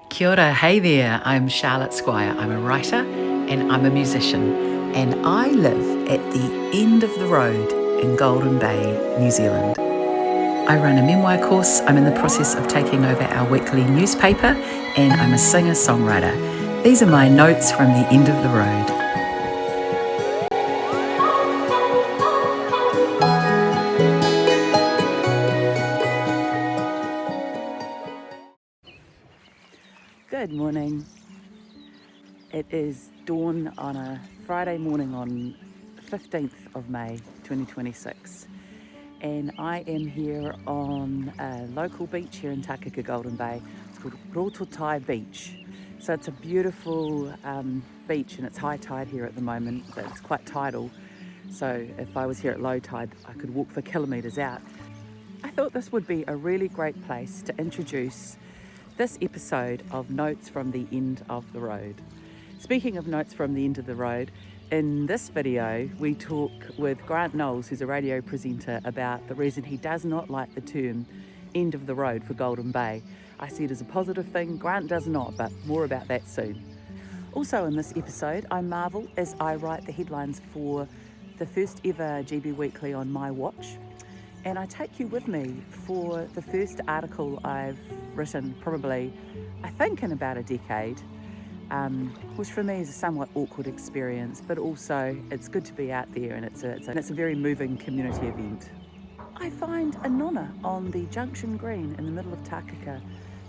Kia ora, hey there, I'm Charlotte Squire. I'm a writer and I'm a musician, and I live at the end of the road in Golden Bay, New Zealand. I run a memoir course, I'm in the process of taking over our weekly newspaper, and I'm a singer-songwriter. These are my notes from the end of the road. Good morning. It is dawn on a Friday morning on 15th of May 2026, and I am here on a local beach here in Takaka, Golden Bay. It's called Rototai Beach. So it's a beautiful beach, and it's high tide here at the moment, but it's quite tidal. So if I was here at low tide, I could walk for kilometres out. I thought this would be a really great place to introduce this episode of Notes from the End of the Road. Speaking of Notes from the End of the Road, in this video we talk with Grant Knowles, who's a radio presenter, about the reason he does not like the term end of the road for Golden Bay. I see it as a positive thing, Grant does not, but more about that soon. Also in this episode, I marvel as I write the headlines for the first ever GB Weekly on my watch, and I take you with me for the first article I've written probably, I think, in about a decade, which for me is a somewhat awkward experience, but also it's good to be out there, and it's a very moving community event. I find a nonna on the Junction Green in the middle of Takaka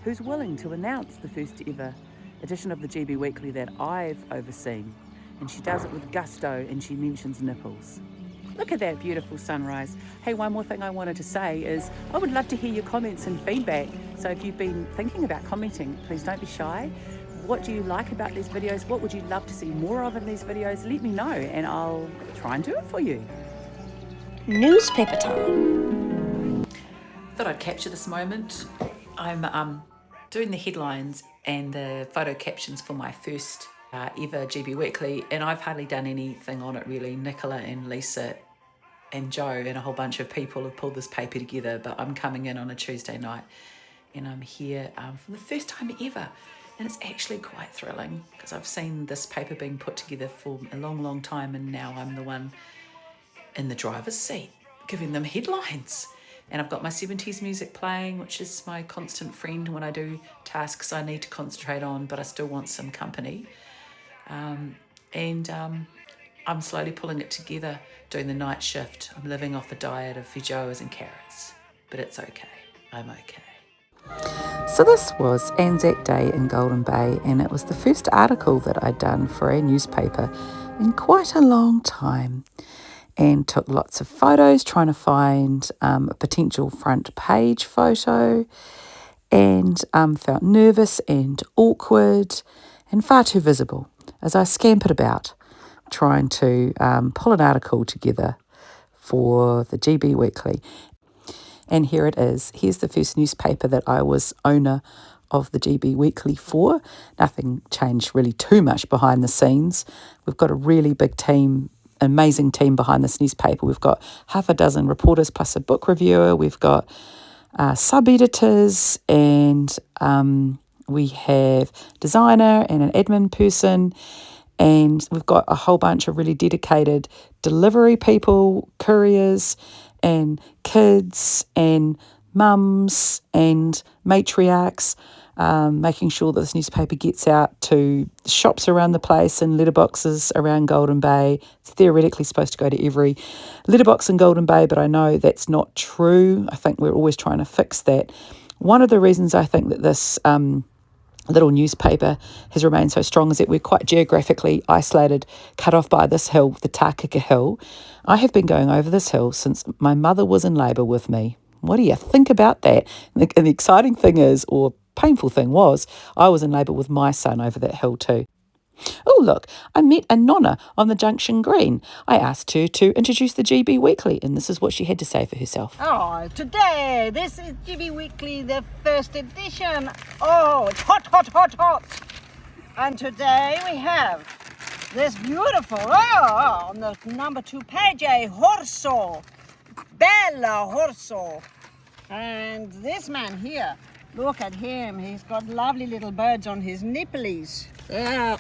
who's willing to announce the first ever edition of the GB Weekly that I've overseen, and she does it with gusto, and she mentions nipples. Look at that beautiful sunrise. Hey, one more thing I wanted to say is I would love to hear your comments and feedback. So if you've been thinking about commenting, please don't be shy. What do you like about these videos? What would you love to see more of in these videos? Let me know and I'll try and do it for you. Newspaper time. Thought I'd capture this moment. I'm doing the headlines and the photo captions for my first ever GB Weekly, and I've hardly done anything on it really. Nicola and Lisa and Joe and a whole bunch of people have pulled this paper together, but I'm coming in on a Tuesday night and I'm here for the first time ever, and it's actually quite thrilling because I've seen this paper being put together for a long time, and now I'm the one in the driver's seat giving them headlines. And I've got my 70s music playing, which is my constant friend when I do tasks I need to concentrate on, but I still want some company. I'm slowly pulling it together, doing the night shift. I'm living off a diet of feijoas and carrots, but it's okay. I'm okay. So this was Anzac Day in Golden Bay, and it was the first article that I'd done for a newspaper in quite a long time, and took lots of photos trying to find a potential front page photo, and felt nervous and awkward and far too visible as I scampered about trying to pull an article together for the GB Weekly. And here it is. Here's the first newspaper that I was owner of the GB Weekly for. Nothing changed really too much behind the scenes. We've got a really big team, amazing team behind this newspaper. We've got half a dozen reporters plus a book reviewer. We've got sub-editors, and we have designer and an admin person, and we've got a whole bunch of really dedicated delivery people, couriers and kids and mums and matriarchs, making sure that this newspaper gets out to shops around the place and letterboxes around Golden Bay. It's theoretically supposed to go to every letterbox in Golden Bay, but I know that's not true. I think we're always trying to fix that. One of the reasons I think that this little newspaper has remained so strong is that we're quite geographically isolated, cut off by this hill, the Takaka Hill. I have been going over this hill since my mother was in labour with me. What do you think about that? And the exciting thing is, or painful thing was, I was in labour with my son over that hill too. Oh, look, I met a nonna on the Junction Green. I asked her to introduce the GB Weekly, and this is what she had to say for herself. Oh, today, this is GB Weekly, the first edition. Oh, it's hot. And today we have this beautiful, on the number 2 page, a horso, bella horso. And this man here Look at him. He's got lovely little birds on his nipplies.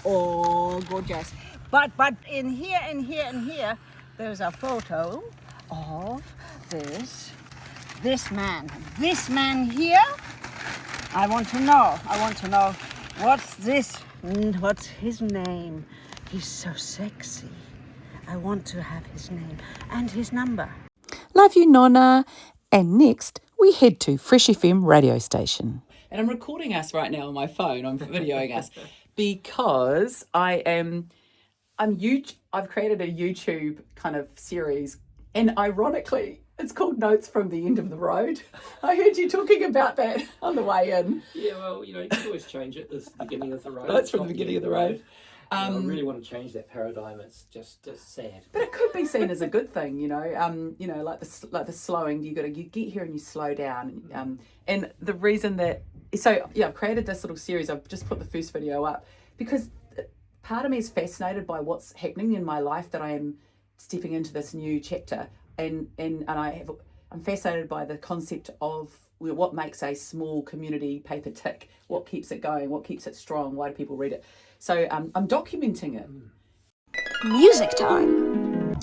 Oh, gorgeous. But in here, there's a photo of this man. This man here, I want to know what's his name. He's so sexy. I want to have his name and his number. Love you, Nonna. And next, we head to Fresh FM radio station. And I'm recording us right now on my phone. I'm videoing us because I've created a YouTube kind of series, and ironically, it's called Notes from the End of the Road. I heard you talking about that on the way in. Yeah, well, you can always change it. This is the beginning of the road. Notes from the beginning of the road. I really want to change that paradigm. It's just sad. But it could be seen as a good thing, like the slowing. You get here and you slow down. And the reason I've created this little series. I've just put the first video up because part of me is fascinated by what's happening in my life, that I am stepping into this new chapter, and I'm fascinated by the concept of what makes a small community paper tick, what keeps it going, what keeps it strong, why do people read it. So I'm documenting it. Music time.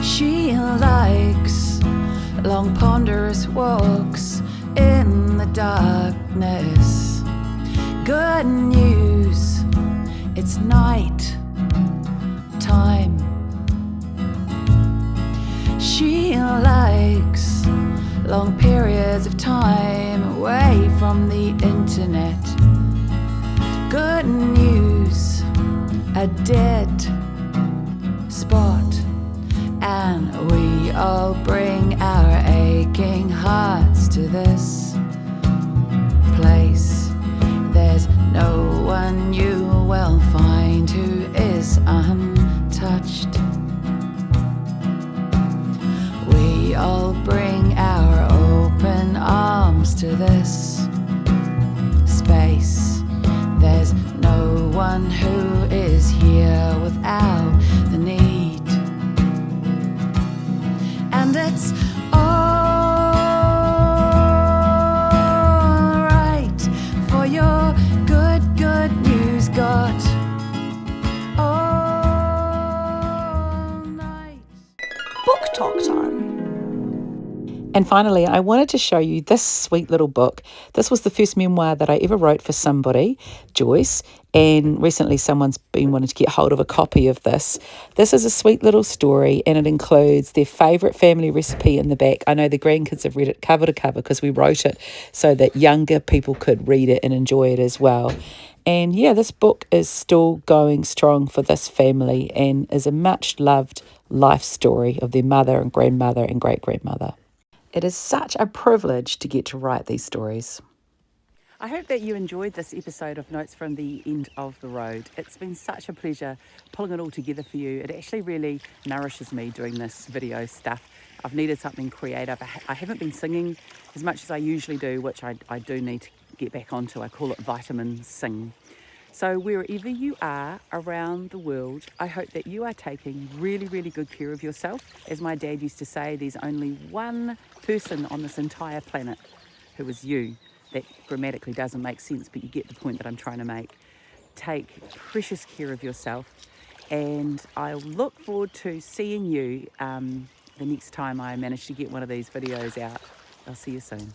She likes long ponderous walks in the darkness. Good news, it's night time. She likes long periods of time away from the internet. Good news, a dead spot. And we all bring our aching hearts to this place. There's no one you will find who is untouched. We all bring our open arms to this space. There's no one who is here without the need. And it's all right for your good news got all night. Book talk time. And finally, I wanted to show you this sweet little book. This was the first memoir that I ever wrote for somebody, Joyce, and recently someone's been wanting to get hold of a copy of this. This is a sweet little story, and it includes their favourite family recipe in the back. I know the grandkids have read it cover to cover because we wrote it so that younger people could read it and enjoy it as well. And yeah, this book is still going strong for this family and is a much loved life story of their mother and grandmother and great-grandmother. It is such a privilege to get to write these stories. I hope that you enjoyed this episode of Notes from the End of the Road. It's been such a pleasure pulling it all together for you. It actually really nourishes me doing this video stuff. I've needed something creative. I haven't been singing as much as I usually do, which I do need to get back onto. I call it vitamin sing. So wherever you are around the world, I hope that you are taking really, really good care of yourself. As my dad used to say, there's only one person on this entire planet who is you. That grammatically doesn't make sense, but you get the point that I'm trying to make. Take precious care of yourself, and I look forward to seeing you the next time I manage to get one of these videos out. I'll see you soon.